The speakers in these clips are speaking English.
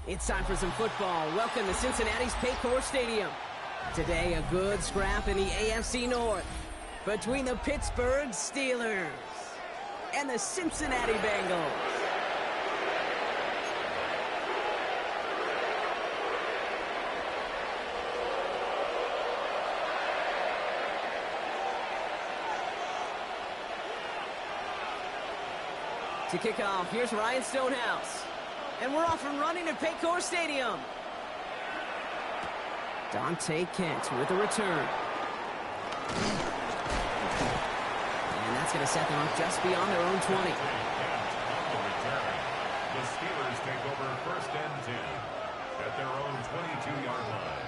It's time for some football. Welcome to Cincinnati's Paycor Stadium. Today, a good scrap in the AFC North between the Pittsburgh Steelers and the Cincinnati Bengals. To kick off, here's Ryan Stonehouse. And we're off and running at Paycor Stadium. Dante Kent with a return. And that's going to set them up just beyond their own 20. The Steelers take over first and 10 at their own 22-yard line.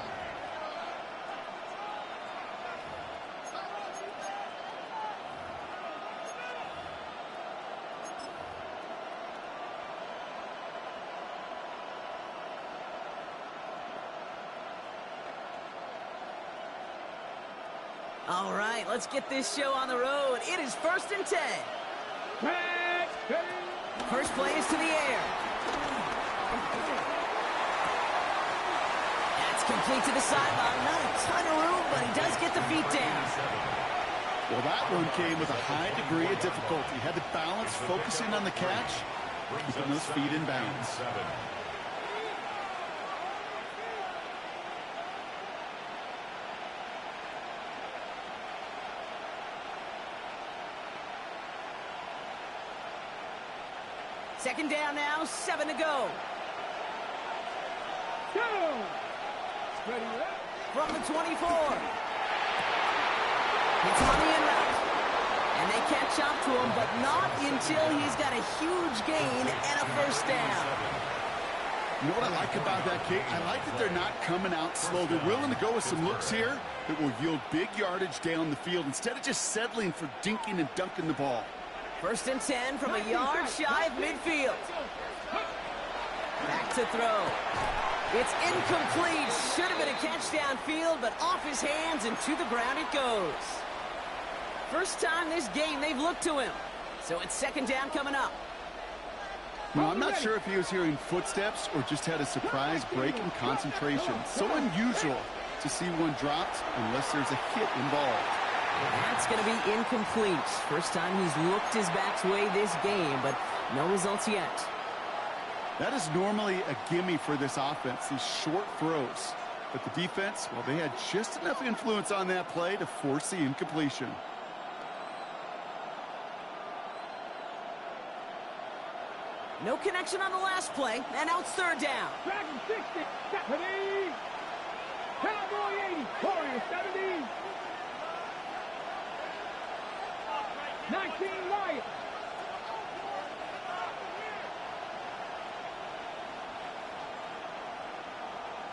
All right, let's get this show on the road. It is first and 10. First play is to the air. That's complete to the sideline. Not a ton of room, but he does get the feet down. Well, that one came with a high degree of difficulty. He had to balance focusing on the catch, keeping those feet in bounds. Second down now, 7 to go. From the 24. It's on the in route. And they catch up to him, but not until he's got a huge gain and a first down. You know what I like about that, Kate? I like that they're not coming out slow. They're willing to go with some looks here that will yield big yardage down the field instead of just settling for dinking and dunking the ball. First and 10 from a yard shy of midfield. Back to throw. It's incomplete. Should have been a catch downfield, but off his hands and to the ground it goes. First time this game they've looked to him. So it's second down coming up. No, I'm not sure if he was hearing footsteps or just had a surprise break in concentration. So unusual to see one dropped unless there's a hit involved. That's going to be incomplete. First time he's looked his back's way this game, but no results yet. That is normally a gimme for this offense, these short throws. But the defense, well, they had just enough influence on that play to force the incompletion. No connection on the last play, and now it's third down. Dragon 60, Stephanie. Cowboy 80, Warrior 70. 19 Lions.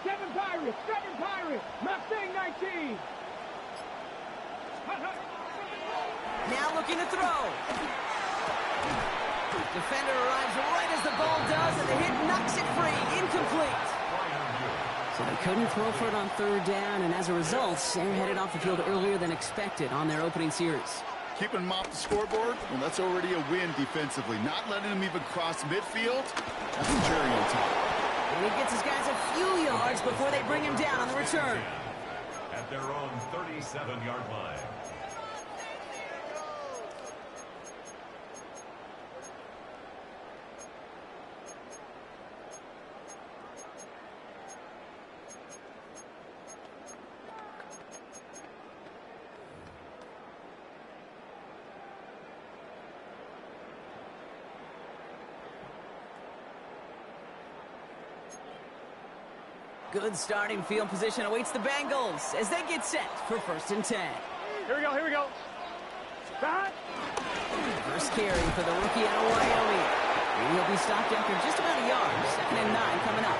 Seven Pirates, Mustang 19. Now looking to throw. Defender arrives right as the ball does, and the hit knocks it free. Incomplete. So they couldn't throw for it on third down, and as a result, they're headed off the field earlier than expected on their opening series. Keeping him off the scoreboard, well, that's already a win defensively. Not letting him even cross midfield, that's a cherry on top. And he gets his guys a few yards before they bring him down on the return. At their own 37-yard line. Good starting field position awaits the Bengals as they get set for first and 10. Here we go. Stop. First carry for the rookie out of Wyoming. And he'll be stopped after just about a yard. Second and 9 coming up.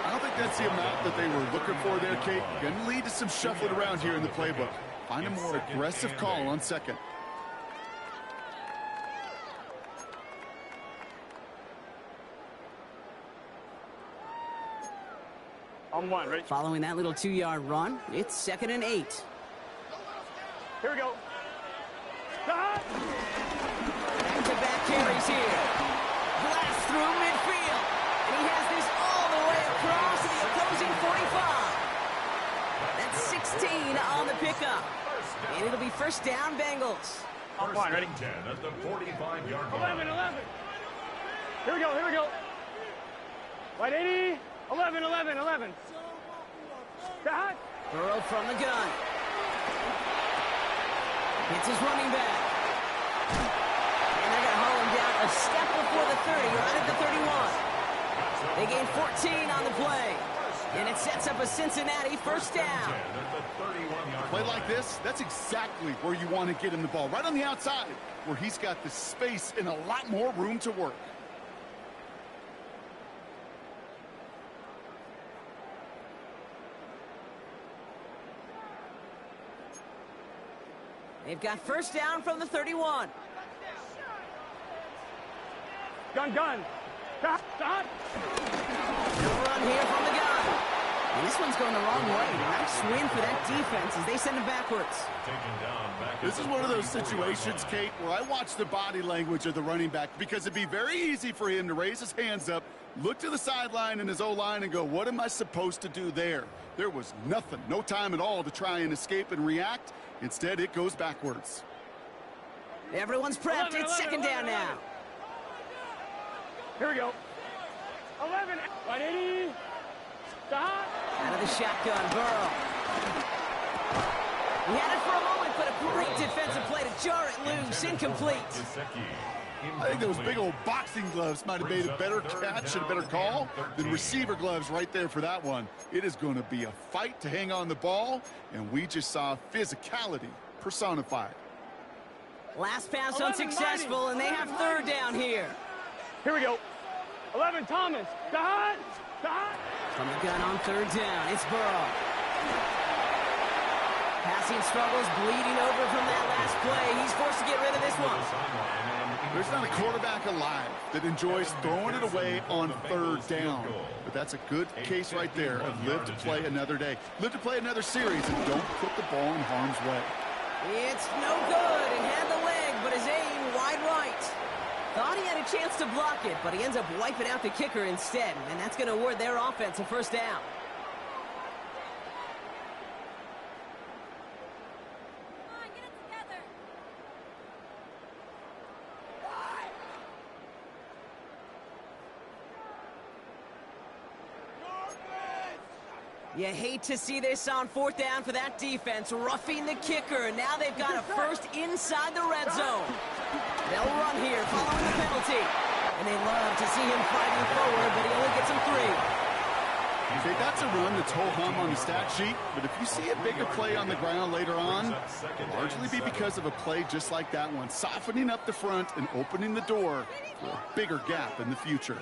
I don't think that's the amount that they were looking for there, Kate. Going to lead to some shuffling around here in the playbook. Find a more aggressive call on second. On one, ready? Following that little 2-yard run, it's 2nd and 8. Here we go. Stop! Back-to-back carries here. Blast through midfield. And he has this all the way across to the opposing 45. That's 16 on the pickup. And it'll be first down, Bengals. On one, ready? 10 at the 45-yard line. 11. Here we go. Wide 80. 11. Stop! Burrow from the gun. It's his running back. And they're going to haul him down a step before the 30, right at the 31. They gain 14 on the play. And it sets up a Cincinnati first down. Play like this, that's exactly where you want to get him the ball. Right on the outside, where he's got the space and a lot more room to work. They've got first down from the 31. Gun. Stop! Run here from the gun. And this one's going the wrong way. Nice win for that defense as they send him backwards. This is one of those situations, Kate, where I watch the body language of the running back because it'd be very easy for him to raise his hands up, look to the sideline in his O-line and go, what am I supposed to do there? There was nothing, no time at all to try and escape and react. Instead, it goes backwards. Everyone's prepped. It's second down now. Here we go. 11. 180. Stop. Out of the shotgun, Burrow. He had it for a moment, but a great defensive play to jar it loose. Incomplete. I think those big old boxing gloves might have made a better catch and a better call than receiver gloves right there for that one. It is going to be a fight to hang on the ball, and we just saw physicality personified. Last pass unsuccessful, and they have third down here. Here we go. 11, Thomas. Stop. From the gun on third down, it's Burrow. Passing struggles, bleeding over from that last play. He's forced to get rid of this one. There's not a quarterback alive that enjoys throwing it away on third down. But that's a good case right there of live to play another day. Live to play another series and don't put the ball in harm's way. It's no good. It had the leg, but his aim wide right. Thought he had a chance to block it, but he ends up wiping out the kicker instead. And that's going to award their offense a first down. You hate to see this on fourth down for that defense, roughing the kicker. Now they've got a first inside the red zone. They'll run here following the penalty. And they love to see him fighting forward, but he only gets him 3. Okay, that's a run that's ho-hum on the stat sheet, but if you see a bigger play on the ground later on, it'll largely be because of a play just like that one, softening up the front and opening the door for a bigger gap in the future.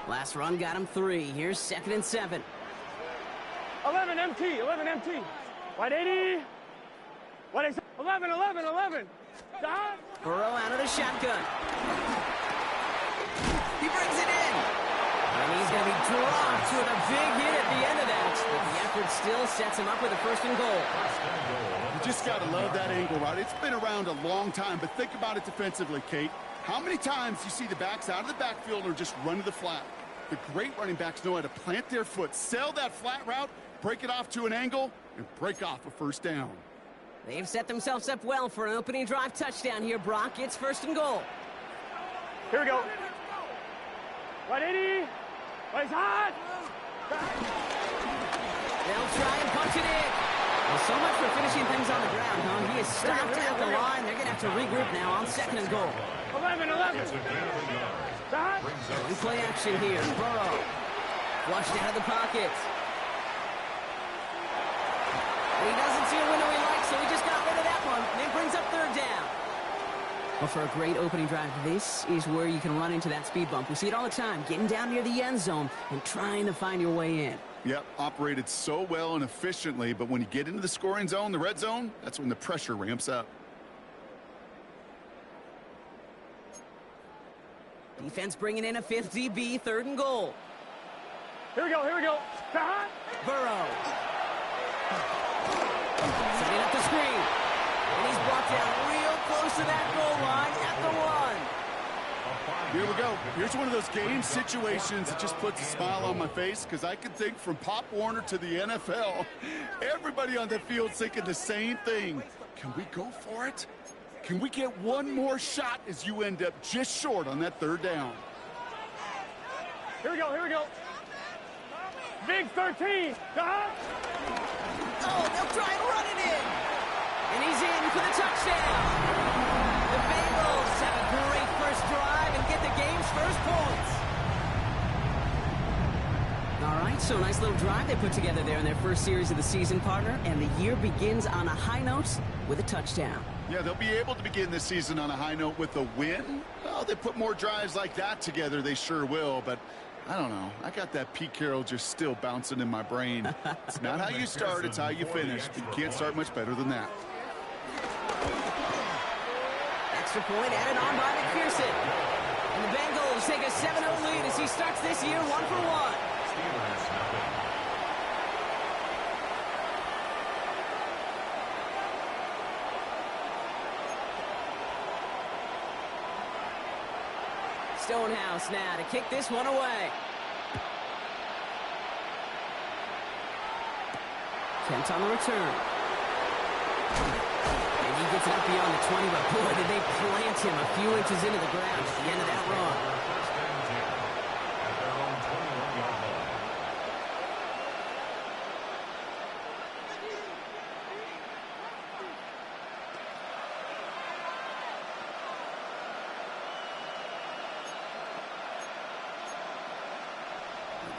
Last run got him 3. Here's 2nd and 7. 11 MT. Wide 80. 11. Stop. Burrow out of the shotgun. He brings it in. And he's going to be dropped with a big hit at the end of that. But the effort still sets him up with a first and goal. You just got to love that angle route. It's been around a long time, but think about it defensively, Kate. How many times you see the backs out of the backfield or just run to the flat? The great running backs know how to plant their foot, sell that flat route, break it off to an angle, and break off a first down. They've set themselves up well for an opening drive touchdown here, Brock. It's first and goal. Here we go. 180. He's hot. They'll try and punch it in. Well, so much for finishing things on the ground, huh? He is stopped at the line. They're going to have to regroup now on 2nd and goal. 11. In play action here. Burrow. Flushed out of the pocket. He doesn't see a window he likes, so he just got rid of that one. And it brings up third down. Well, for a great opening drive, this is where you can run into that speed bump. We see it all the time, getting down near the end zone and trying to find your way in. Yep, operated so well and efficiently, but when you get into the scoring zone, the red zone, that's when the pressure ramps up. Defense bringing in a fifth DB, 3rd and goal. Here we go, here we go. Burrow. Setting up the screen. And he's brought down real close to that goal line at the 1. Here we go. Here's one of those game situations that just puts a smile on my face because I can think from Pop Warner to the NFL. Everybody on the field thinking the same thing. Can we go for it? Can we get one more shot as you end up just short on that 3rd down? Here we go, here we go. Big 13. Oh, they'll try and run it in. And he's in for the touchdown. The Bengals have a great first drive and get the game's first points. All right, so a nice little drive they put together there in their first series of the season, partner, and the year begins on a high note with a touchdown. Yeah, they'll be able to begin this season on a high note with a win. Well, they put more drives like that together, they sure will, but I don't know. I got that Pete Carroll just still bouncing in my brain. It's not how you start, it's how you finish. You can't start much better than that. Extra point added on by McPherson. And the Bengals take a 7-0 lead as he starts this year 1 for 1. Stonehouse now to kick this one away. Kent on the return. And he gets it up beyond the 20, but boy, did they plant him a few inches into the ground at the end of that run.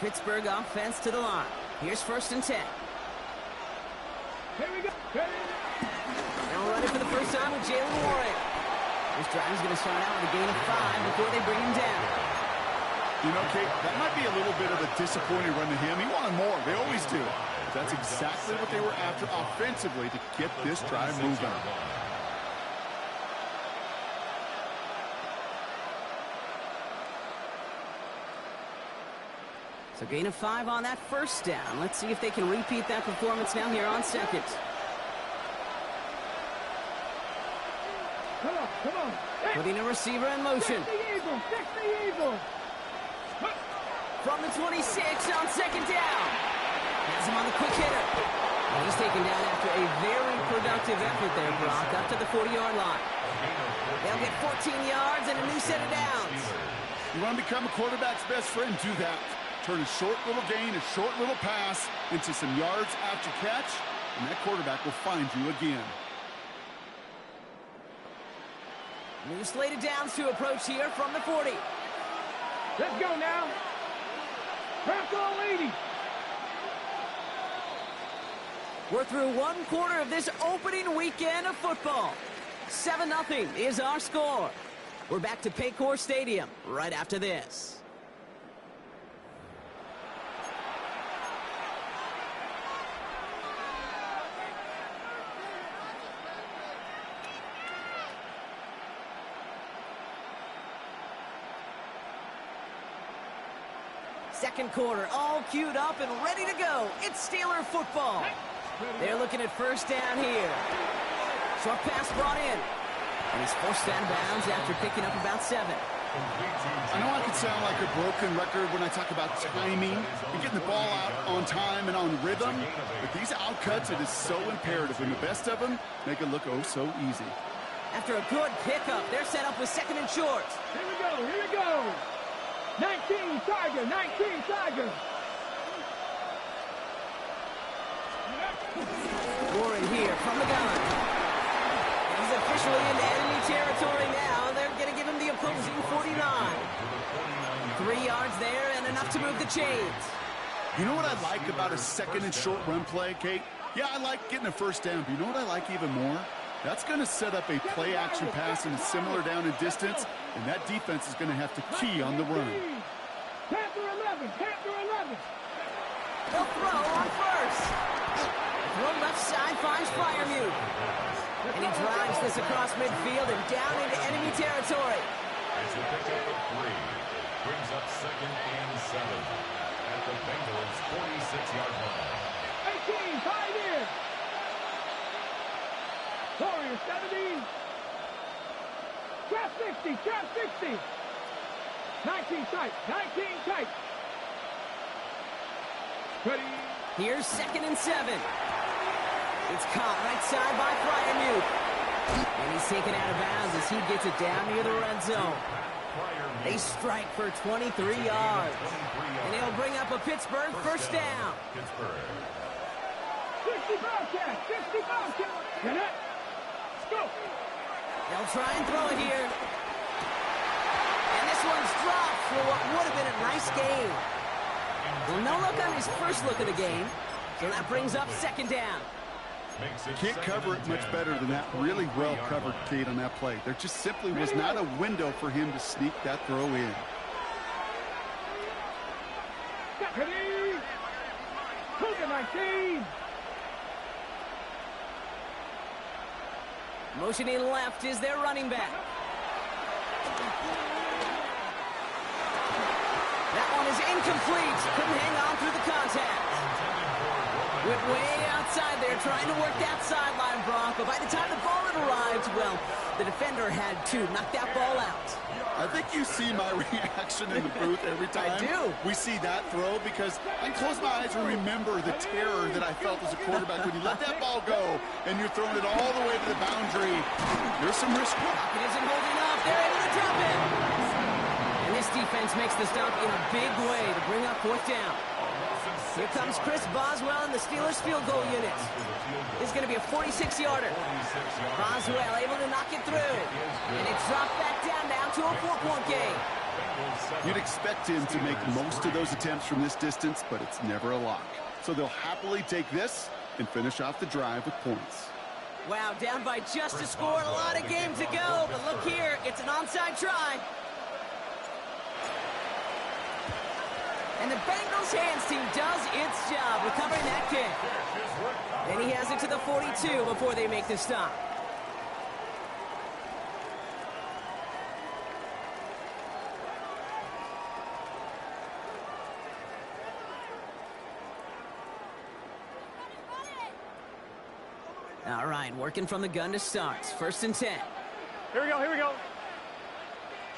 Pittsburgh offense to the line. Here's 1st and 10. Here we go. They'll run it for the first time with Jalen Warren. This drive is going to start out with a gain of 5 before they bring him down. You know, Kate, that might be a little bit of a disappointing run to him. He wanted more. They always do. That's exactly what they were after offensively to get this drive moving. So gain of 5 on that first down. Let's see if they can repeat that performance now here on 2nd. Come on, come on. Putting a receiver in motion. Fix the eagle. From the 26 on 2nd down. Has him on the quick hitter. And he's taken down after a very productive effort there, Brock, up to the 40-yard line. They'll get 14 yards and a new set of downs. You want to become a quarterback's best friend? Do that. Turn a short little gain, a short little pass into some yards after catch, and that quarterback will find you again. New slated downs to approach here from the 40. Let's go now. Crack all 80. We're through 1 quarter of this opening weekend of football. 7-0 is our score. We're back to Paycor Stadium right after this. Second quarter, all queued up and ready to go. It's Steeler football. They're looking at 1st down here. Short pass brought in. And he's forced out of bounds after picking up about 7. I know I can sound like a broken record when I talk about timing and getting the ball out on time and on rhythm, but these outcuts, it is so imperative, and the best of them make it look oh so easy. After a good pickup, they're set up with 2nd and short. Here we go, here we go. 19 Tiger, 19 Tiger. Warren here from the gun. He's officially into enemy territory now. They're going to give him the opposing 49. 3 yards there and enough to move the chains. You know what I like about a 2nd and short run play, Kate? Yeah, I like getting a 1st down, but you know what I like even more? That's going to set up a play-action pass in a similar down and distance, and that defense is going to have to key on the run. Panther 11, Panther 11. They'll throw on 1st. Throw left side finds Freiermuth. And he drives this across midfield and down into enemy territory. It's a pickup of 3. Brings up 2nd and 7 at the Bengals' 46-yard line. 18, tied in. Warriors 70. Trap 60, trap 60. 19 tight, 19 tight. Ready. Here's 2nd and 7. It's caught right side by Fryermuth. And he's taken out of bounds as he gets it down near the red zone. They strike for 23 yards. And it'll bring up a Pittsburgh first down. 60 Bobcat, 60 Bobcat. Let's go. They'll try and throw it here. And this one's dropped for what would have been a nice game. Well, no look on his first look of the game. So that brings up 2nd down. Can't cover it much better than that. Really well covered, Kate, on that play. There just simply was not a window for him to sneak that throw in. Ready. 19. Motioning left is their running back. That one is incomplete. Couldn't hang on through the contact. Went way outside there trying to work that sideline, Brock. But by the time the ball had arrived, well, the defender had to knock that ball out. I think you see my reaction in the booth every time I do. we see that throw, because I can close my eyes and remember the terror that I felt as a quarterback when you let that ball go and you're throwing it all the way to the boundary. There's some risk. It isn't holding up. They're able to drop it. And this defense makes the stop in a big way to bring up 4th down. Here comes Chris Boswell in the Steelers field goal unit. It's going to be a 46-yarder. Boswell able to knock it through. And it dropped back down now to a 4-point game. You'd expect him to make most of those attempts from this distance, but it's never a lock. So they'll happily take this and finish off the drive with points. Wow, down by just a score. A lot of game to go. But look here, it's an onside try. And the Bengals hands team does its job recovering that kick. And he has it to the 42 before they make the stop. All right, working from the gun to start. 1st and 10. Here we go, here we go.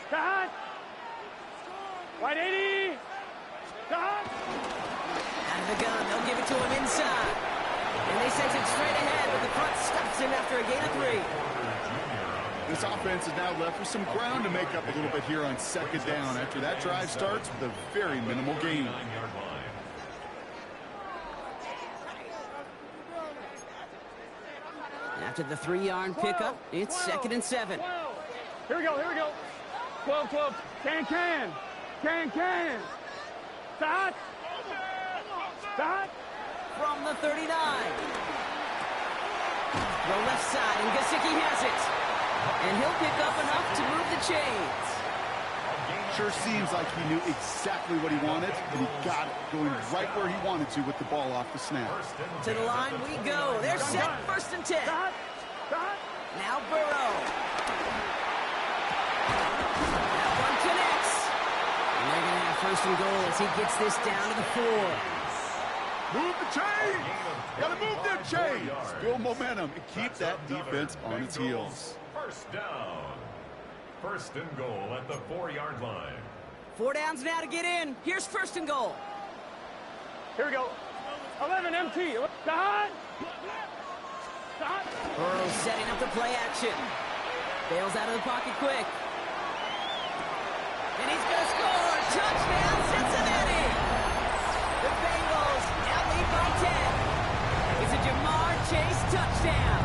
Cut. Right 80. Cut. Out of the gun, they'll give it to him inside. And they send it straight ahead, but the front stops him after a gain of 3. This offense is now left with some ground to make up a little bit here on 2nd down after that drive starts with a very minimal gain. After the 3-yard pickup, it's 2nd and 7. 12. Here we go, here we go. 12, 12. Can. Start. From the 39. The left side, and Gesicki has it. And he'll pick up enough to move the chains. Sure seems like he knew exactly what he wanted, and he got it, going right where he wanted to with the ball off the snap. To the line we go. They're set. 1st and 10. Now Burrow. That one connects. And they're going to have 1st and goal as he gets this down to the 4. Move the chains! Gotta move them chains! Build momentum and keep that defense on its heels. 1st down. 1st and goal at the 4-yard line. 4 downs now to get in. Here's 1st and goal. Here we go. 11 MT. Start. Burrow setting up the play action. Bails out of the pocket quick. And he's going to score. Touchdown, Cincinnati. The Bengals now lead by 10. It's a Jamar Chase touchdown.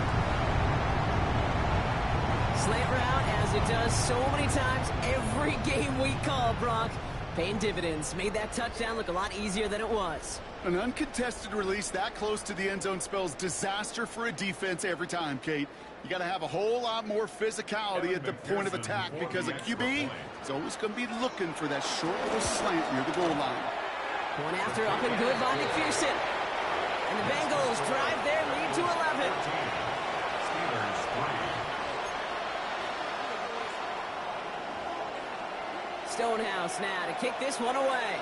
Slant route, as it does so many times every game we call, Brock. Paying dividends. Made that touchdown look a lot easier than it was. An uncontested release that close to the end zone spells disaster for a defense every time, Kate. You got to have a whole lot more physicality at the point of attack because a QB is always going to be looking for that short little slant near the goal line. One after up and good by McPherson. And the Bengals drive their lead to 11. Steelers 3. Stonehouse now to kick this one away.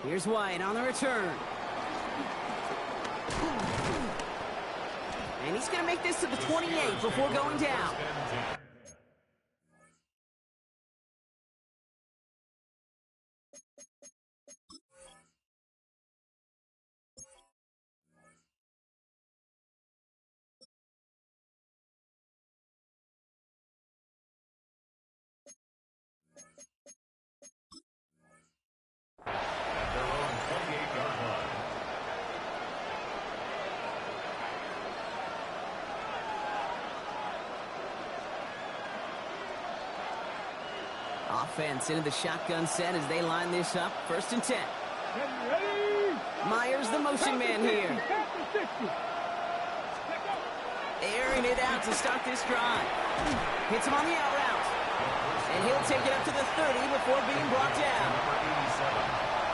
Here's White on the return. And he's going to make this to the 28 before going down. Offense into the shotgun set as they line this up. 1st and 10. Myers, the motion man here. Airing it out to start this drive. Hits him on the out route. And he'll take it up to the 30 before being brought down.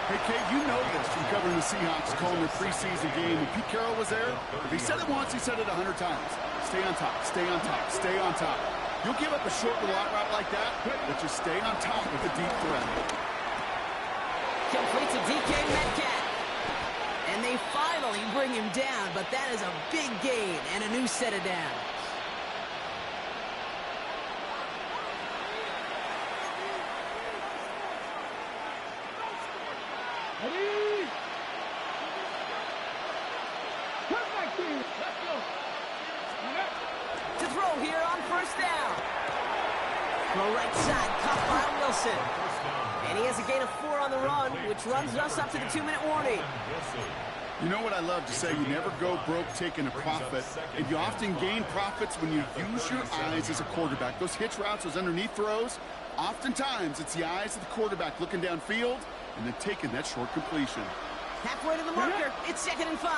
Hey, Kate, you know this from covering the Seahawks, calling their preseason game. When Pete Carroll was there, if he said it once, he said it 100 times. Stay on top, stay on top, stay on top. You'll give up a short little out route like that, but just stay on top with the deep threat. Complete to DK Metcalf. And they finally bring him down, but that is a big gain and a new set of downs. To throw here on 1st down. The right side, caught by Wilson. And he has a gain of 4 on the run, which runs us up to the 2-minute warning. You know what I love to say? You never go broke taking a profit, and you often gain profits when you use your eyes as a quarterback. Those hitch routes, those underneath throws, oftentimes it's the eyes of the quarterback looking downfield and then taking that short completion. Halfway to the marker, it's 2nd and 5.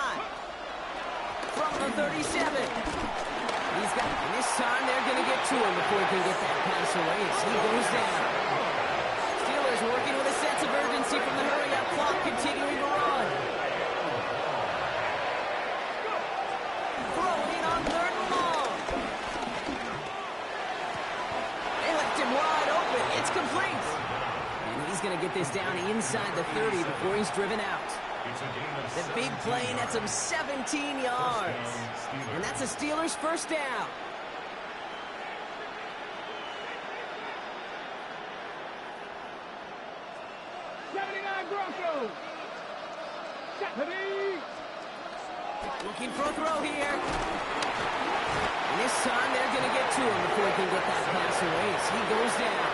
From the 37. He's got, and this time they're going to get to him before he can get that pass away as he goes down. Steelers working with a sense of urgency from the hurry-up clock, continuing to run. Throwing on 3rd and long. They left him wide open. It's complete. And he's going to get this down inside the 30 before he's driven out. The big play nets him 17 yards. And that's a Steelers 1st down. Broncos. Looking for a throw here. And this time they're going to get to him before he can get that pass away as he goes down.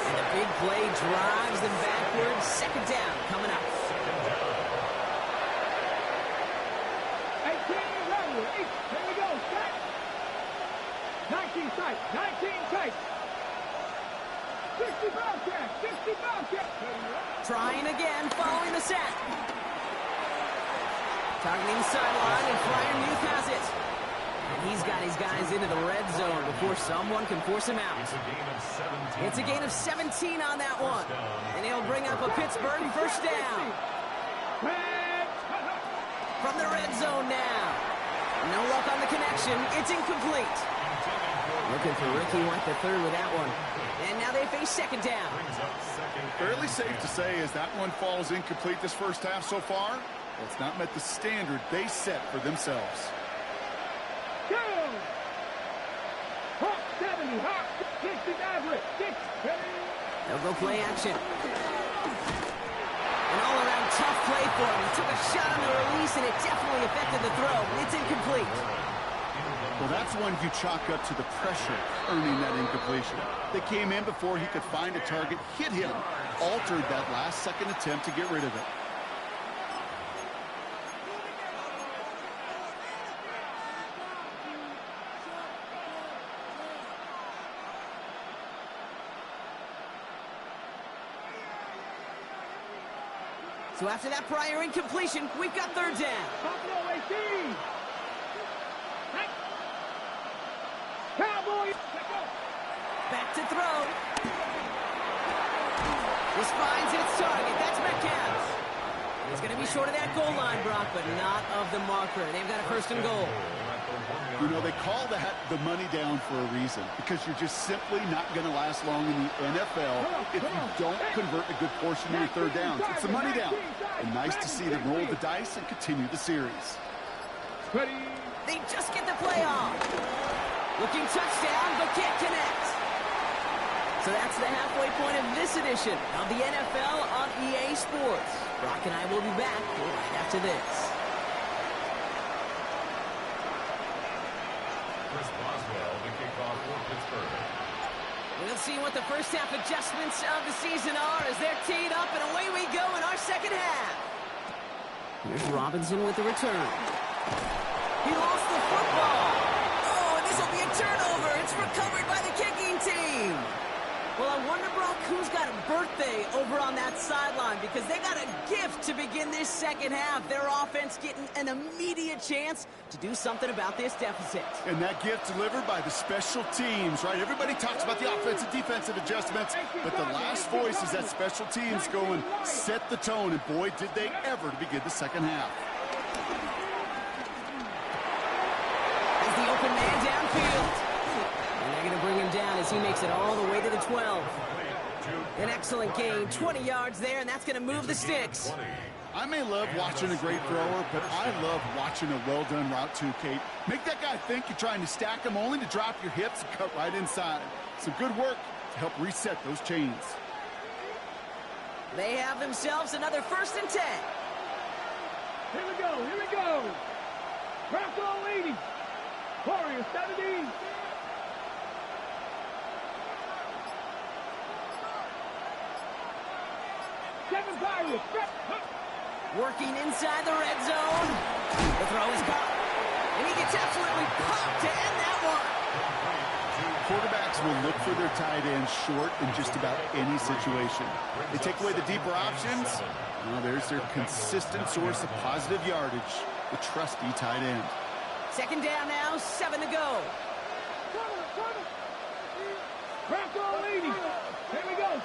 And the big play drives them backwards. 2nd down coming up. 18 ready. Here we go. Set. 19 tight. 19 tight. 60 Bobcat. 60 Bobcat. Trying again, following the set. Targeting the sideline, and Fryer Muth has it. And he's got his guys into the red zone before someone can force him out. It's a gain of 17 on that one. And he'll bring up a Pittsburgh 1st down. From the red zone now. No luck on the connection. It's incomplete. Looking for Ricky White III with that one. And now they face 2nd down. Fairly safe to say as that one falls incomplete this 1st half so far, it's not met the standard they set for themselves. Go! Hawk 70, Hawk 60 average, 6, They'll go play action. An all-around tough play for him. He took a shot on the release, and it definitely affected the throw. It's incomplete. Well, that's one you chalk up to the pressure earning that incompletion. They came in before he could find a target, hit him, altered that last-second attempt to get rid of it. So after that prior incompletion, we've got 3rd down. Buffalo 18. Cowboys. Back to throw. This finds its target. That's Metcalf. He's going to be short of that goal line, Brock, but not of the marker. They've got a 1st and goal. You know, they call that the money down for a reason, because you're just simply not going to last long in the NFL if you don't convert a good portion of your third downs. It's the money down. And nice to see them roll the dice and continue the series. They just get the play off. Looking touchdown, but can't connect. So that's the halfway point of this edition of the NFL on EA Sports. Brock and I will be back right after this. Chris Boswell, the kickoff for Pittsburgh. We'll see what the first half adjustments of the season are as they're teed up, and away we go in our second half. Here's Robinson with the return. He lost the football. Oh, and this will be a turnover. It's recovered by the kicking team. Well, I wonder, Brock, who's got a birthday over on that sideline, because they got a gift to begin this second half. Their offense getting an immediate chance to do something about this deficit. And that gift delivered by the special teams, right? Everybody talks about the offensive, defensive adjustments, but the last voice is that special teams going, set the tone, and boy, did they ever to begin the second half. As the open man downfield. And they're going to bring him down as he makes it all the way to the 12. An excellent gain, 20 yards there, and that's going to move the sticks. I may love watching a great thrower, but I love watching a well-done route too, Kate. Make that guy think you're trying to stack him only to drop your hips and cut right inside. Some good work to help reset those chains. They have themselves another 1st and 10. Here we go, here we go. Bronco 80. Warriors 70. Working inside the red zone. The throw is caught. And he gets absolutely popped to end that one. Quarterbacks will look for their tight end short in just about any situation. They take away the deeper options. Well, there's their consistent source of positive yardage, the trusty tight end. Second down now, 7 to go. Bronco 80. Here we go.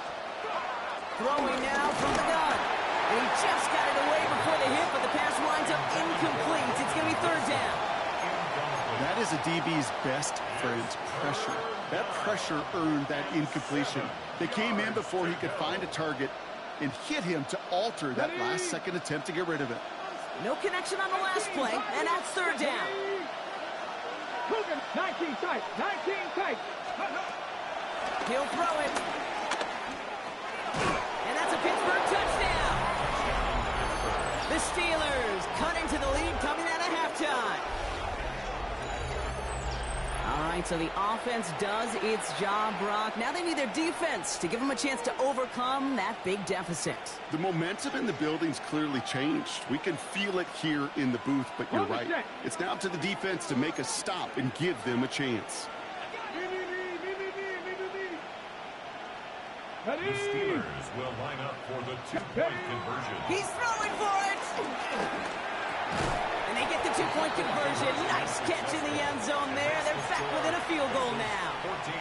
Throwing now from the gun. And he just got it away before the hit, but the pass winds up incomplete. It's going to be 3rd down. That is a DB's best friend, pressure. That pressure earned that incompletion. They came in before he could find a target and hit him to alter that last-second attempt to get rid of it. No connection on the last play, and that's 3rd down. 19 tight, 19 tight. He'll throw it. And that's a Pittsburgh touchdown. The Steelers cut into the lead coming out of halftime. All right, so the offense does its job, Brock. Now they need their defense to give them a chance to overcome that big deficit. The momentum in the building's clearly changed. We can feel it here in the booth, but you're right. It's now up to the defense to make a stop and give them a chance. The Steelers will line up for the 2-point conversion. He's throwing for it. And they get the 2-point conversion. Nice catch in the end zone there. They're back within a field goal now. 14.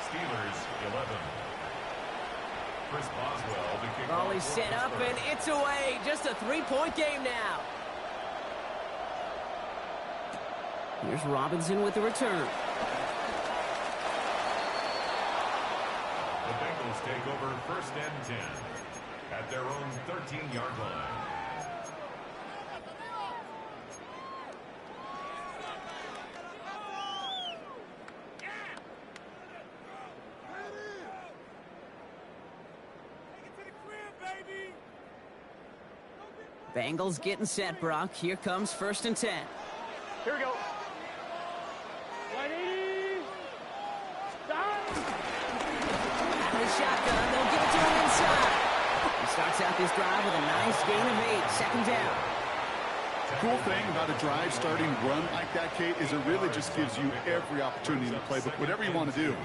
Steelers 11. Chris Boswell, the kickoff. Ball is set up, and it's away. Just a 3-point game now. Here's Robinson with the return. The Bengals take over 1st and 10 at their own 13-yard line. Bengals getting set, Brock. Here comes 1st and 10. Here we go. 180. Stop. Out of the shotgun, they'll give it to him inside. He starts out this drive with a nice gain of 8. 2nd down. Cool thing about a drive starting run like that, Kate, is it really just gives you every opportunity in the playbook, whatever you want to do.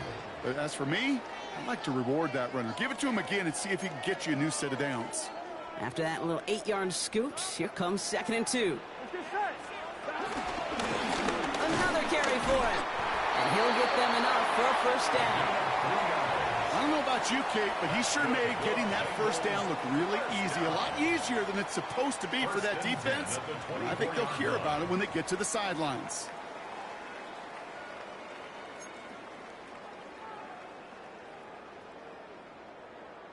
But as for me, I'd like to reward that runner. Give it to him again and see if he can get you a new set of downs. After that little 8-yard scoot, here comes 2nd and 2. Another carry for him. And he'll get them enough for a 1st down. I don't know about you, Kate, but he sure made getting that 1st down look really easy. A lot easier than it's supposed to be for that defense. And I think they'll hear about it when they get to the sidelines.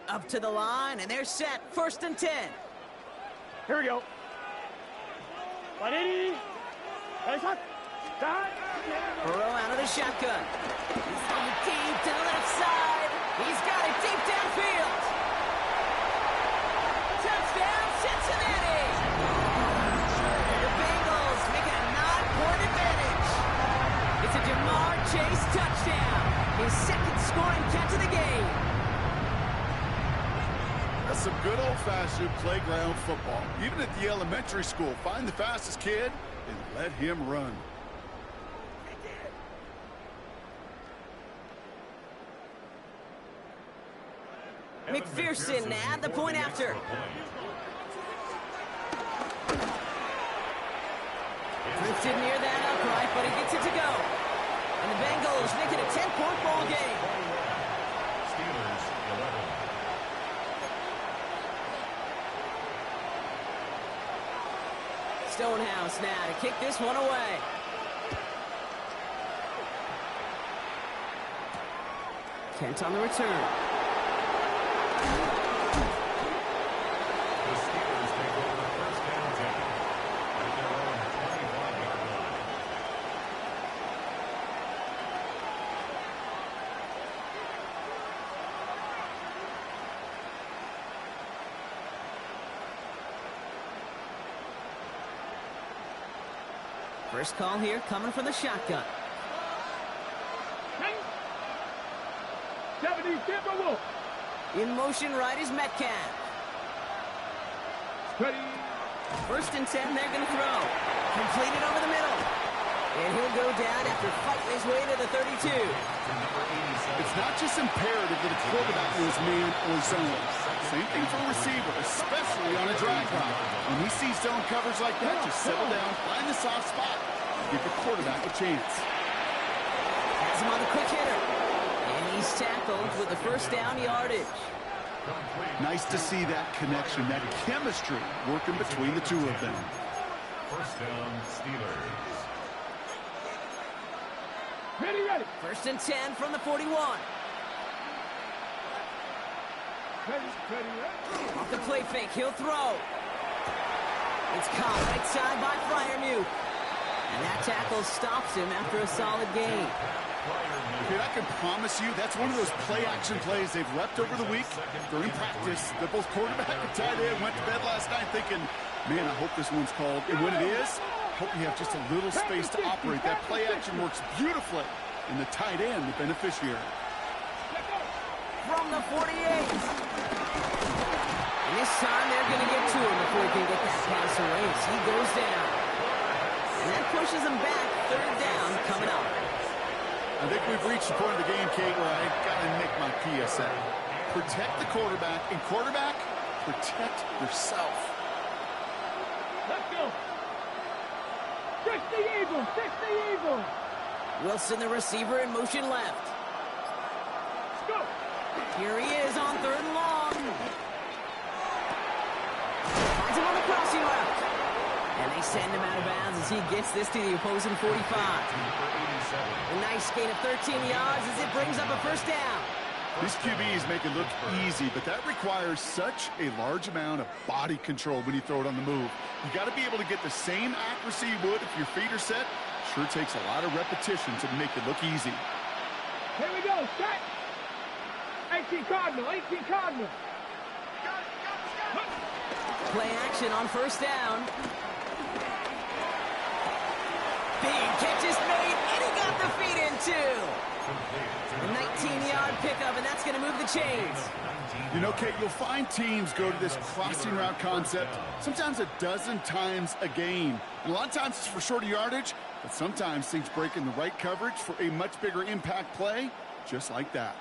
Up to the line, and they're set. 1st and 10. Here we go. 180. Burrow out of the shotgun. He's going deep to the left side. He's got it deep downfield. Touchdown, Cincinnati. The Bengals make it a 9-point advantage. It's a Jamar Chase touchdown. His 2nd scoring catch of the game. That's some good old-fashioned playground football. Even at the elementary school, find the fastest kid and let him run. McPherson at the point after. Drifted near that upright, but he gets it to go. And the Bengals make it a 10-point ball game. Steelers 11. Stonehouse now to kick this one away. Kent on the return. The Steelers take over 1st and 10 at their own 25-yard line. First call here coming from the shotgun. 70 Timberwolves. In motion right is Metcalf. Steady. 1st and 10, they're going to throw. Completed over the middle. And he'll go down after fighting his way to the 32. It's not just imperative that a quarterback knows man or zone. Same thing for a receiver, especially on a drag route. When he sees zone coverage like that, just settle down, find the soft spot, and give the quarterback a chance. Has him on the quick hitter. And he's tackled with the 1st down yardage. Nice to see that connection, that chemistry working between the two of them. 1st down, Steelers. Ready. 1st and 10 from the 41. Ready. Off the play fake, he'll throw. It's caught right side by Freiermuth. And that tackle stops him after a solid gain. Dude, I can promise you that's one of those play-action plays they've repped over the week. During practice, the both quarterback and tight end went to bed last night thinking, man, I hope this one's called. And when it is, hope you have just a little space to operate. That play-action works beautifully. And the tight end, the beneficiary. From the 48. And this time they're going to get to him before he can get that pass away as he goes down. And that pushes him back. 3rd down coming up. I think we've reached the point of the game, Kate, where I got to make my PSA. Protect the quarterback, and quarterback, protect yourself. Let's go. 60 Eagles. 60 Eagles. Wilson, the receiver, in motion left. Let's go. Here he is on 3rd and long. Finds him on the crossing route. And they send him out of bounds as he gets this to the opposing 45. A nice gain of 13 yards as it brings up a 1st down. These QBs make it look easy, but that requires such a large amount of body control when you throw it on the move. You got to be able to get the same accuracy you would if your feet are set. Sure takes a lot of repetition to make it look easy. Here we go. Set. 18 Cardinal. 18 Cardinal. Play action on 1st down. Big catch is made, and he got the feet in too. A 19-yard pickup, and that's going to move the chains. You know, Kate, you'll find teams go to this crossing route concept sometimes a dozen times a game. And a lot of times it's for shorter yardage, but sometimes things break in the right coverage for a much bigger impact play, just like that.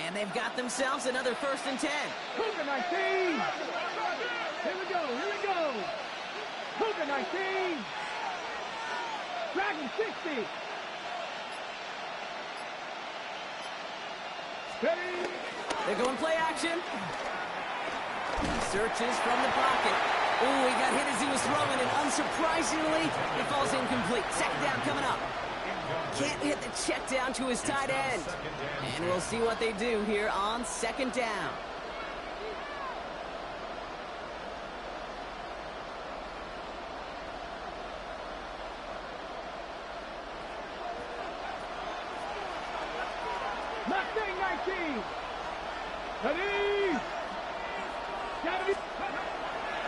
And they've got themselves another 1st and 10. Cougar 19. Here we go. Here we go. Cougar 19. Dragon 60. Steady. They're going play action. He searches from the pocket. Ooh, he got hit as he was throwing, and unsurprisingly, it falls incomplete. 2nd down coming up. Can't hit the check down to his tight end. And we'll see what they do here on second down. Mustang 19. Ready.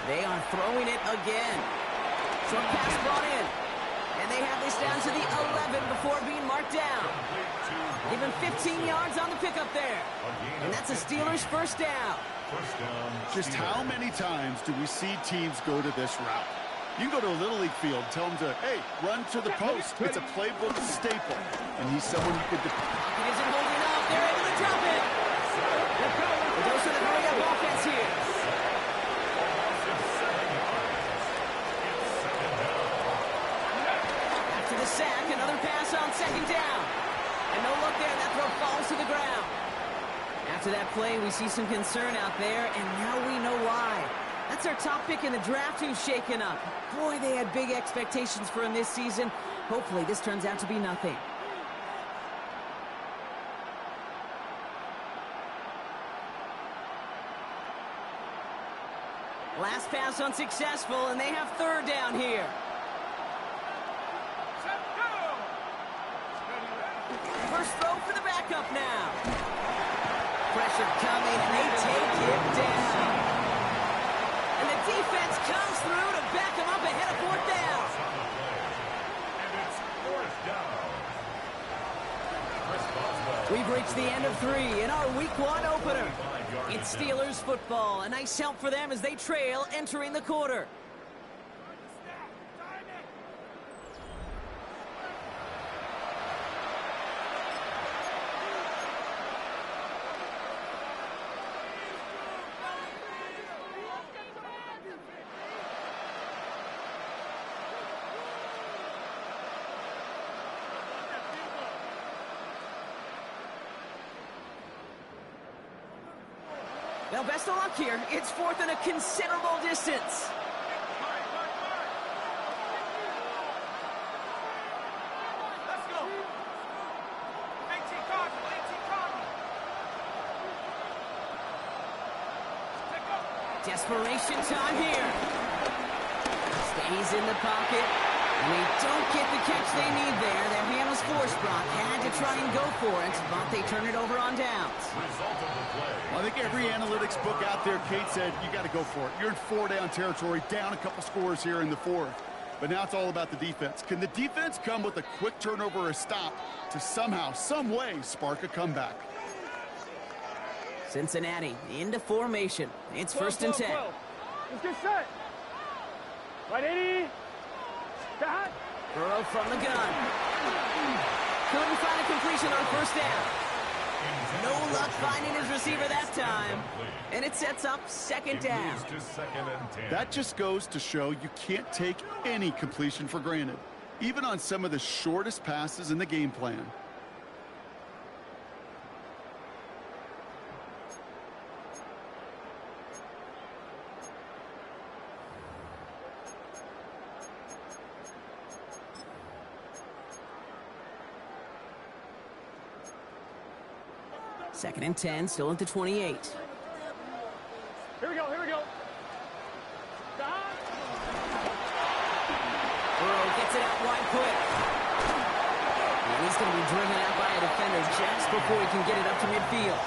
They are throwing it again. Short pass brought in. And they have this down to the 11 before being marked down. Give him 15 yards on the pickup there. And that's a Steelers first down. Just how many times do we see teams go to this route? You can go to a Little League field, tell them to, hey, run to the post. It's a playbook staple. And he's someone you could... He isn't holding up. They're able to drop it. The Deuce with a hurry-up offense here. After the sack, another pass on second down. And no look there. That throw falls to the ground. After that play, we see some concern out there, and now we know why. That's our top pick in the draft who's shaken up. Boy, they had big expectations for him this season. Hopefully, this turns out to be nothing. Last pass unsuccessful, and they have third down here. First throw for the backup now. Pressure coming, and they take him down. And the defense comes through to back him up ahead of fourth down. We've reached the end of 3 in our Week 1 opener. It's Steelers football. A nice help for them as they trail entering the quarter. Well, best of luck here. It's fourth and a considerable distance. Let's go. 18 Cardinal, 18 Cardinal. Desperation time here. Stays in the pocket. And they don't get the catch they need there. Their hand was forced, Brock. Had to try and go for it, but they turn it over on downs. I think every analytics book out there, Kate said, you got to go for it. You're in 4-down territory, down a couple scores here in the fourth. But now it's all about the defense. Can the defense come with a quick turnover or a stop to somehow, some way, spark a comeback? Cincinnati into formation. It's first and 10. Let's get set. Right, 80. Stop. Burrow from the gun. Couldn't find a completion on first down. No luck finding his receiver that time. And it sets up second down. That just goes to show you can't take any completion for granted, even on some of the shortest passes in the game plan. Second and 10, still at the 28. Here we go, here we go. Stop. Burrow gets it out wide quick. And he's going to be driven out by a defender just before he can get it up to midfield.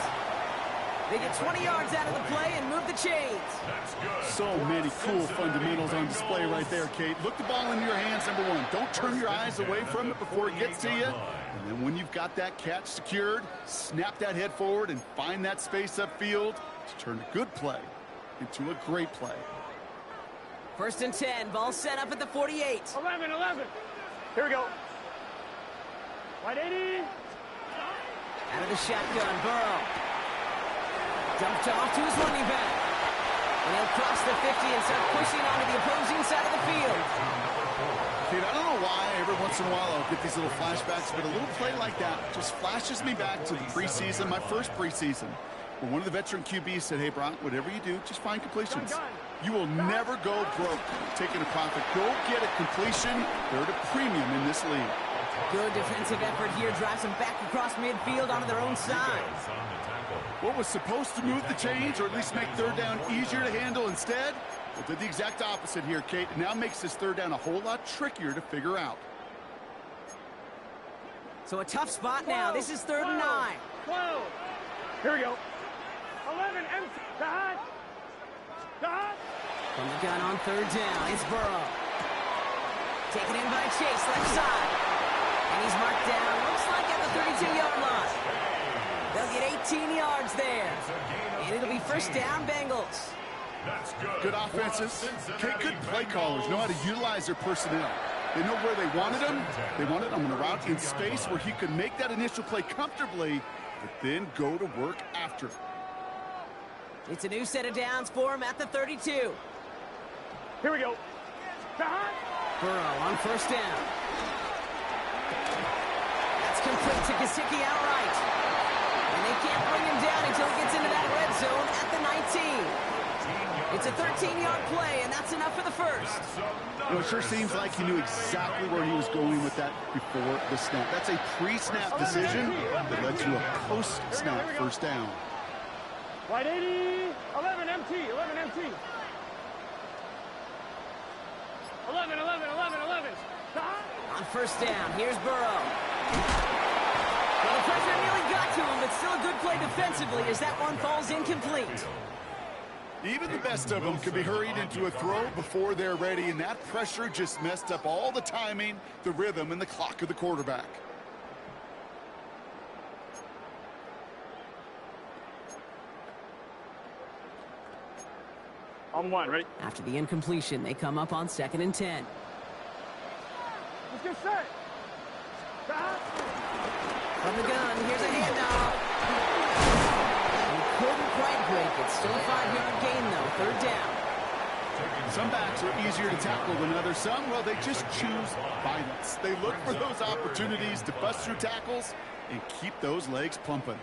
They get 20 yards out of the play and move the chains. So many cool fundamentals on display right there, Kate. Look the ball into your hands, number one. Don't turn your eyes away from it before it gets to you. And then when you've got that catch secured, snap that head forward and find that space upfield to turn a good play into a great play. First and 10, ball set up at the 48. 11. Here we go. Right, 80. Out of the shotgun, Burrow. Dumped off to his running back. And he'll cross the 50 and start pushing onto the opposing side of the field. Dude, I don't know why every once in a while I'll get these little flashbacks, but a little play like that just flashes me back to the preseason, my first preseason, where one of the veteran QBs said, hey, Brock, whatever you do, just find completions. You will never go broke taking a profit. Go get a completion. They're at a premium in this league. Good defensive effort here drives them back across midfield onto their own side. What was supposed to move the chains, or at least make third down easier to handle instead, well, did the exact opposite here, Kate. It now makes this third down a whole lot trickier to figure out. So a tough spot now. This is 3rd and 9. 12. Here we go. 11, empty. Dot. From the gun on 3rd down, it's Burrow. Taken in by Chase, left side. And he's marked down, looks like at the 32-yard line. They'll get 18 yards there. And it'll be 1st down, Bengals. That's Good offenses. Kate, good play callers know how to utilize their personnel. They know where they wanted him. They wanted him on a route in space where he could make that initial play comfortably, but then go to work after. It's a new set of downs for him at the 32. Here we go. Burrow on 1st down. That's complete to Gesicki outright. And they can't bring him down until he gets into that red zone at the 19. It's a 13-yard play, and that's enough for the 1st. It sure seems like he knew exactly where he was going with that before the snap. That's a pre-snap decision that led to a post-snap 1st down. Wide 80. 11 MT. 11 MT. 11. On 1st down, here's Burrow. Well, the pressure nearly got to him, but still a good play defensively as that one falls incomplete. Even the best of them can be hurried into a throw before they're ready, and that pressure just messed up all the timing, the rhythm, and the clock of the quarterback. On 1, ready? After the incompletion, they come up on 2nd and 10. Let's get set. From the gun, here's a handoff. He couldn't quite break it. Still a 5-yard gain, though. 3rd down. Some backs are easier to tackle than others. Some, well, they just choose violence. They look for those opportunities to bust through tackles and keep those legs pumping.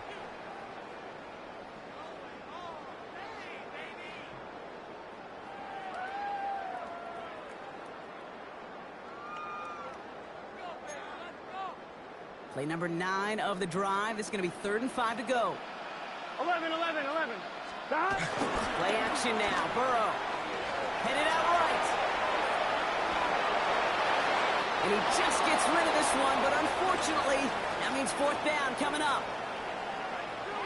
Play number 9 of the drive. This is going to be 3rd and 5 to go. 11. Play action now. Burrow. Headed out right. And he just gets rid of this one, but unfortunately, that means 4th down coming up.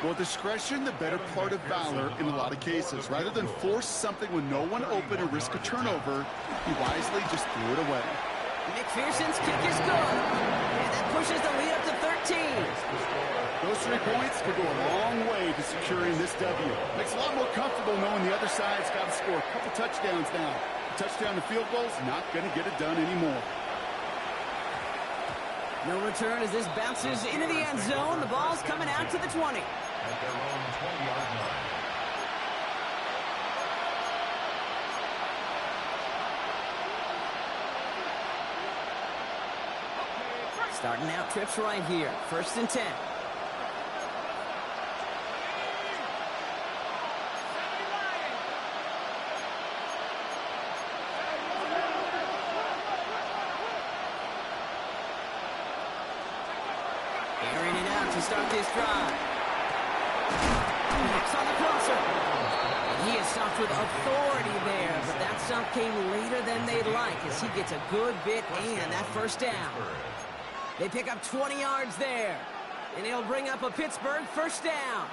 Well, discretion, the better part of valor in a lot of cases. Rather than force something when no one open and risk a turnover, he wisely just threw it away. McPherson's kick is good. And that pushes the lead up to 13. Those 3 points could go a long way to securing this W. Makes it a lot more comfortable knowing the other side's got to score a couple touchdowns now. A touchdown to field goal's not going to get it done anymore. No return as this bounces into the end zone. The ball's coming out to the 20. At their own 20-yard line. Starting out trips right here. 1st and 10. Airing it out to start this drive. Next on the crosser. And he is stopped with authority there, but that stop came later than they'd like as he gets a good bit and that 1st down. They pick up 20 yards there, and it'll bring up a Pittsburgh 1st down.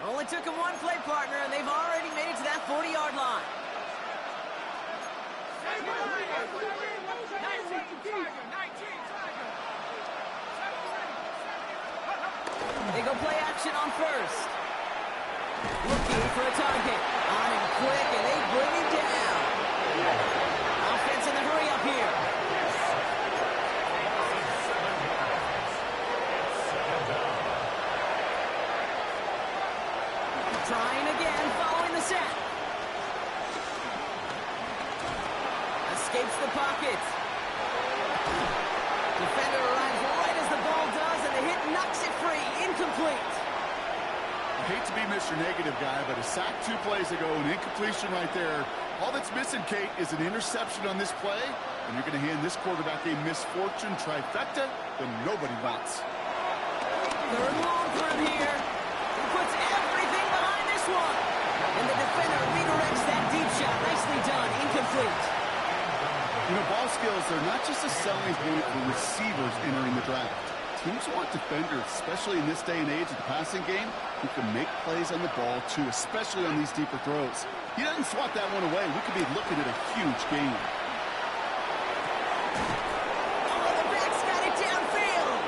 Only took him one play partner, and they've already made it to that 40-yard line. They go play action on 1st. Looking for a target. On him quick, and they bring him down. Offense in the hurry up here. Trying again, following the sack. Escapes the pocket. Defender arrives right as the ball does, and the hit knocks it free. Incomplete. Hate to be Mr. Negative guy, but a sack 2 plays ago, an incompletion right there. All that's missing, Kate, is an interception on this play, and you're going to hand this quarterback a misfortune trifecta that nobody wants. Third and long for him here. He puts everything behind this one. And the defender redirects that deep shot. Nicely done. Incomplete. You know, ball skills are not just a selling point for receivers entering the draft. Teams want defenders, especially in this day and age of the passing game, who can make plays on the ball, too, especially on these deeper throws. He doesn't swat that one away. We could be looking at a huge game. Oh, the back's got it downfield.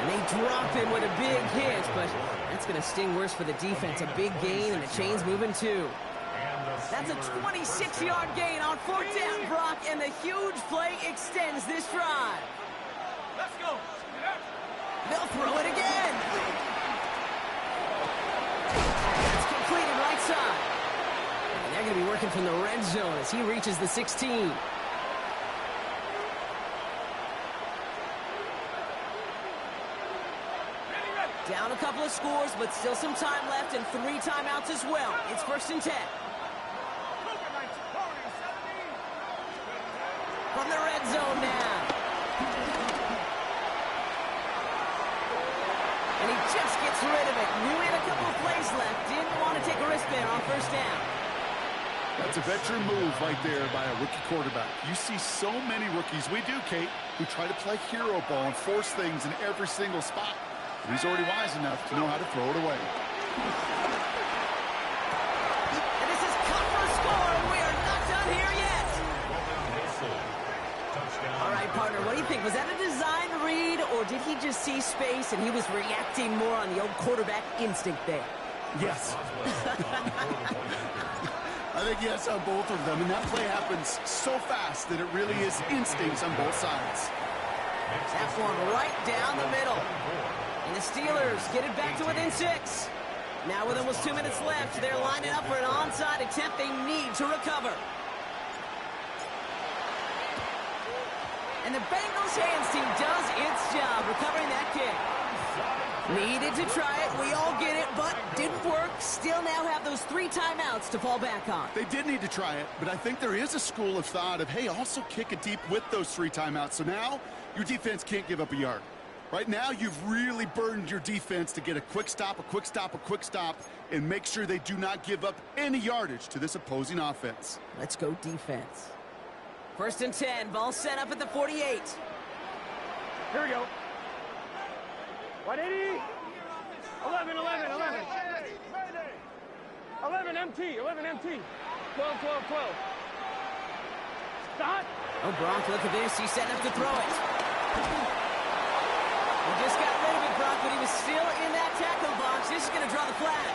And they drop him with a big hit, but that's going to sting worse for the defense. A big gain, and the chain's moving, too. That's a 26-yard gain on 4th down, Brock, and the huge play extends this drive. Let's go. They'll throw it again. It's completed right side. And they're going to be working from the red zone as he reaches the 16. Down a couple of scores, but still some time left and 3 timeouts as well. It's 1st and 10. From the red zone now. And he just gets rid of it. Knew he had a couple of plays left. Didn't want to take a risk there on 1st down. That's a veteran move right there by a rookie quarterback. You see so many rookies, we do, Kate, who try to play hero ball and force things in every single spot. But he's already wise enough to know how to throw it away. And this is cut for a score, and we are not done here yet. All right, partner, what do you think? Was that a design read, or did he just see space and he was reacting more on the old quarterback instinct there? Yes. I think yes on both of them, and that play happens so fast that it really is instincts on both sides. That one right down the middle. And the Steelers get it back to within 6. Now with almost 2 minutes left, they're lining up for an onside attempt they need to recover. And the Bengals hands team does its job recovering that kick. Needed to try it, we all get it, but didn't work. Still now have those 3 timeouts to fall back on. They did need to try it, but I think there is a school of thought of, hey, also kick it deep with those 3 timeouts. So now your defense can't give up a yard. Right now, you've really burdened your defense to get a quick stop, a quick stop, a quick stop, and make sure they do not give up any yardage to this opposing offense. Let's go defense. 1st and 10, ball set up at the 48. Here we go. 180. 11, 11, 11. 11 MT, 11 MT. 12, 12, 12. Stop. Oh, Brock, look at this. He's setting up to throw it. He just got rid of it, Brock, but he was still in that tackle box. This is going to draw the flag.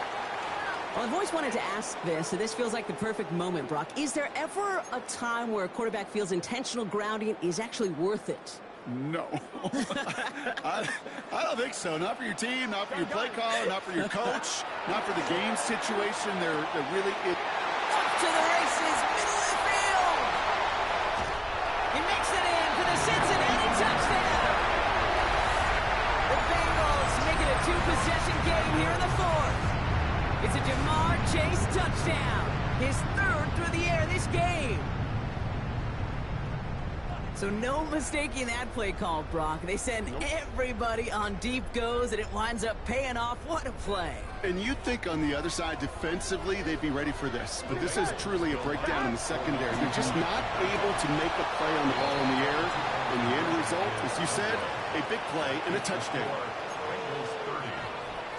Well, I've always wanted to ask this, so this feels like the perfect moment, Brock. Is there ever a time where a quarterback feels intentional grounding is actually worth it? No. I don't think so. Not for your team, not for your play caller, not for your coach, not for the game situation. They're really... Up to the races, middle of the field. He makes it in for the Cincinnati touchdown. The Bengals make it a 2-possession game here in the 4th. It's a Jamar Chase touchdown. His 3rd through the air this game. So no mistaking that play call, Brock. They send everybody on deep goes, and it winds up paying off. What a play. And you'd think on the other side, defensively, they'd be ready for this. But this is truly a breakdown in the secondary. They're just not able to make a play on the ball in the air. And the end result, as you said, a big play and a touchdown. Bengals 30,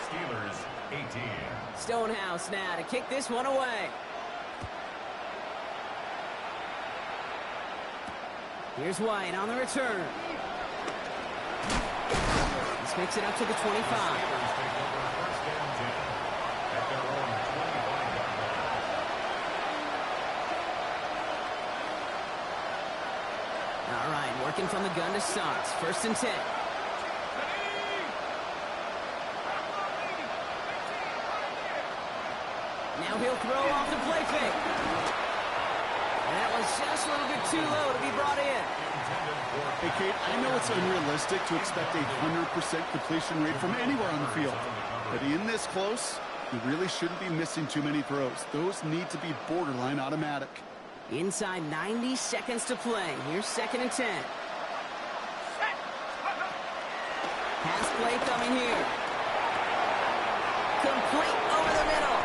Steelers 18. Stonehouse now to kick this one away. Here's White on the return. This makes it up to the 25. All right, working from the gun to start. 1st and 10. Now he'll throw off the play fake. And that was just a little bit too low to be brought in. Hey, Kate, I know it's unrealistic to expect a 100% completion rate from anywhere on the field. But in this close, you really shouldn't be missing too many throws. Those need to be borderline automatic. Inside 90 seconds to play. Here's 2nd and 10. Pass play coming here. Complete over the middle.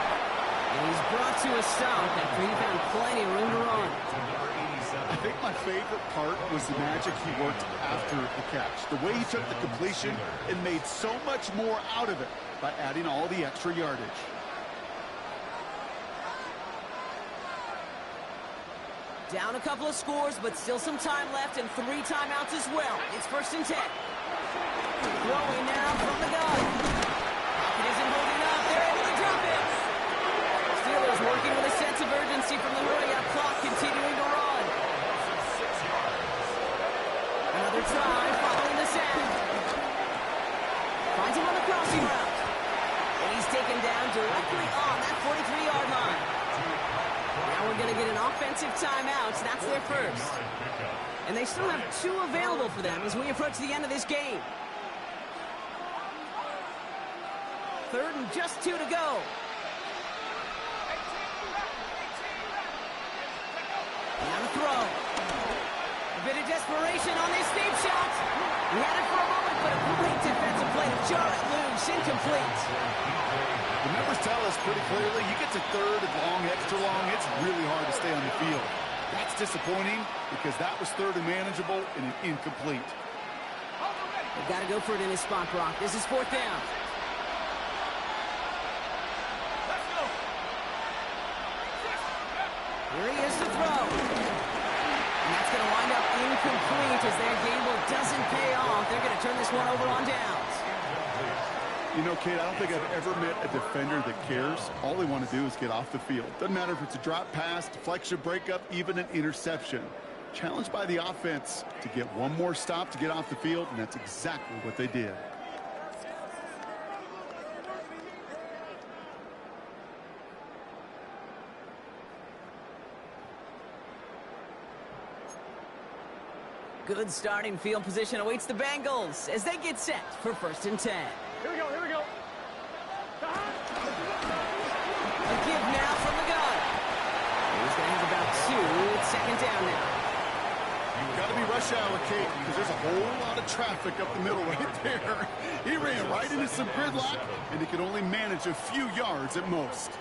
And he's brought to a stop after he found plenty of room to run. I think my favorite part was the magic he worked after the catch. The way he took the completion and made so much more out of it by adding all the extra yardage. Down a couple of scores, but still some time left and 3 timeouts as well. It's 1st and 10. Throwing now from the gun. Pocket isn't holding up. They're able to drop it. Steelers working with a sense of urgency from the hurry-up clock, continuing to run. Another try following the sack. Finds him on the crossing route. And he's taken down directly on that 43-yard line. Now we're going to get an offensive timeout. That's their first. And they still have 2 available for them as we approach the end of this game. 3rd and just 2 to go. Now the throw. A bit of desperation on this deep shot. He had it for a moment, but a great defensive play to jar it loose. Incomplete. The numbers tell us pretty clearly, you get to 3rd and long, extra long, it's really hard to stay on the field. That's disappointing because that was 3rd and manageable and an incomplete. They've got to go for it in his spot, Brock. This is 4th down. Here he is to throw. And that's going to wind up incomplete as their gamble doesn't pay off. They're going to turn this one over on downs. You know, Kate, I don't think I've ever met a defender that cares. All they want to do is get off the field. Doesn't matter if it's a drop pass, deflection, breakup, even an interception. Challenged by the offense to get one more stop to get off the field, and that's exactly what they did. Good starting field position awaits the Bengals as they get set for 1st and 10. Here we go, here we go. A give now from the gun. He's going to have about 2. It's 2nd down now. You've got to be rush hour, Kate, because there's a whole lot of traffic up the middle right there. He ran right into some gridlock, and he could only manage a few yards at most.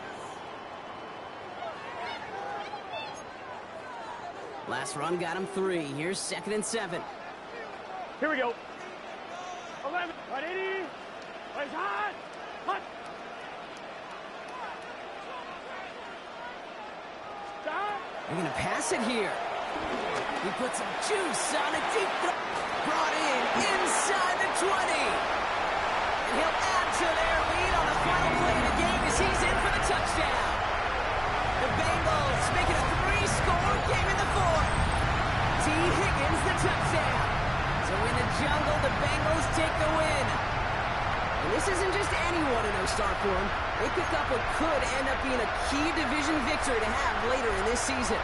Last run got him 3. Here's 2nd and 7. Here we go. 11, 180. Place hot. Hot. Stop. They're going to pass it here. He puts some juice on a deep throw. Brought in inside the 20. And he'll add to their lead on the final play of the game as he's in for the touchdown. The Bengals make it a 3-score game in the 4th. T. Higgins the touchdown. So in the jungle, the Bengals take the win. And this isn't just any 1-0 start for them. They pick up what could end up being a key division victory to have later in this season.